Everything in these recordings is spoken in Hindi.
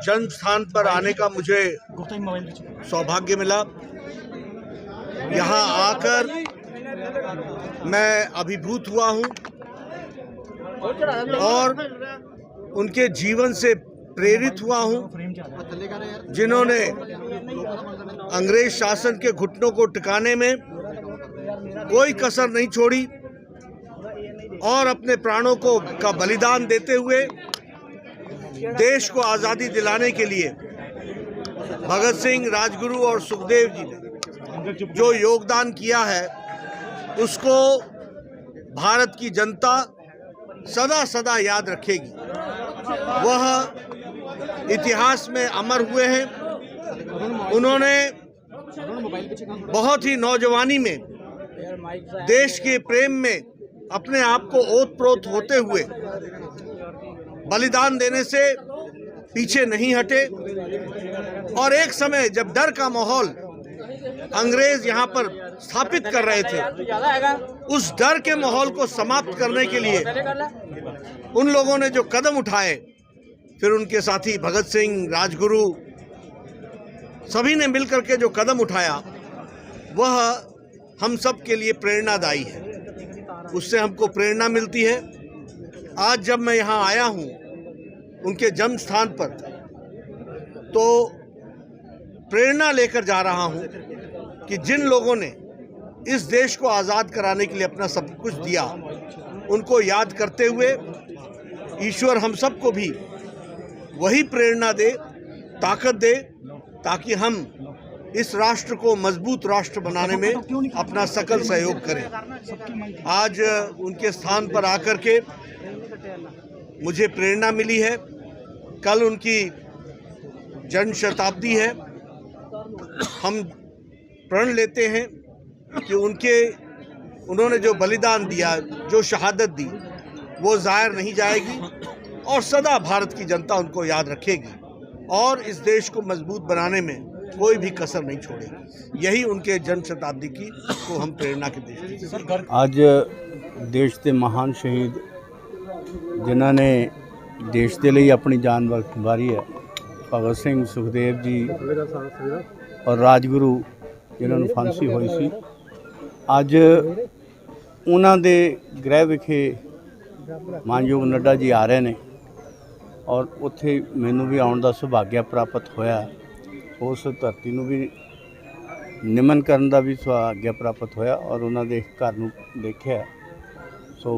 जन्म स्थान पर आने का मुझे सौभाग्य मिला। यहाँ आकर मैं अभिभूत हुआ हूँ और उनके जीवन से प्रेरित हुआ हूँ, जिन्होंने अंग्रेज शासन के घुटनों को टिकाने में कोई कसर नहीं छोड़ी और अपने प्राणों का बलिदान देते हुए देश को आज़ादी दिलाने के लिए भगत सिंह, राजगुरु और सुखदेव जी ने जो योगदान किया है उसको भारत की जनता सदा सदा याद रखेगी। वह इतिहास में अमर हुए हैं। उन्होंने बहुत ही नौजवानी में देश के प्रेम में अपने आप को ओतप्रोत होते हुए बलिदान देने से पीछे नहीं हटे और एक समय जब डर का माहौल अंग्रेज यहाँ पर स्थापित कर रहे थे, उस डर के माहौल को समाप्त करने के लिए उन लोगों ने जो कदम उठाए, फिर उनके साथी भगत सिंह, राजगुरु सभी ने मिलकर के जो कदम उठाया वह हम सब के लिए प्रेरणादायी है। उससे हमको प्रेरणा मिलती है। आज जब मैं यहाँ आया हूँ उनके जन्म स्थान पर, तो प्रेरणा लेकर जा रहा हूँ कि जिन लोगों ने इस देश को आज़ाद कराने के लिए अपना सब कुछ दिया, उनको याद करते हुए ईश्वर हम सबको भी वही प्रेरणा दे, ताकत दे, ताकि हम इस राष्ट्र को मजबूत राष्ट्र बनाने में अपना सकल सहयोग करें। आज उनके स्थान पर आकर के मुझे प्रेरणा मिली है। कल उनकी जन्म शताब्दी है। हम प्रण लेते हैं कि उन्होंने जो बलिदान दिया, जो शहादत दी, वो ज़ाहिर नहीं जाएगी और सदा भारत की जनता उनको याद रखेगी और इस देश को मजबूत बनाने में कोई भी कसर नहीं छोड़ेगी। यही उनके जन्म शताब्दी की को हम प्रेरणा के देश। आज देश के महान शहीद जिन्हों ने देश के लिए अपनी जान वारी है, भगत सिंह, सुखदेव जी और राजगुरु जिन्होंने फांसी हुई सी, अज उन्हों के गृह विखे मानयोग नड्डा जी आ रहे हैं और उत्थे मैनू भी आने का सुभाग्य प्राप्त होया। उस धरती नूं भी निमन करन दा भी सुभाग्य प्राप्त होया और उन्होंने घर नूं देखिया। सो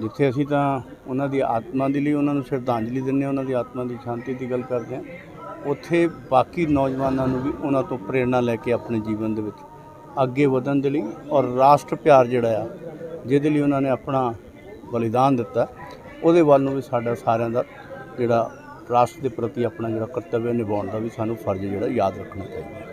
जिथे असीं तां उन्हां दी आत्मा दे लई उन्हां नूं श्रद्धांजलि दिंदे हां, उन्हां दी आत्मा की शांति की गल करते हैं, उत्थे बाकी नौजवानों नूं भी उन्हां तो प्रेरणा लैके अपने जीवन दे विच अगे वधन दे लई और राष्ट्र प्यार जिहड़ा आ जिहदे लई उन्हां ने अपना बलिदान दिता, उहदे वल नूं भी साडा सारिआं दा जिहड़ा राष्ट्र के प्रति अपना जो कर्तव्य निभाने का भी सानू फर्ज जो याद रखना चाहिए।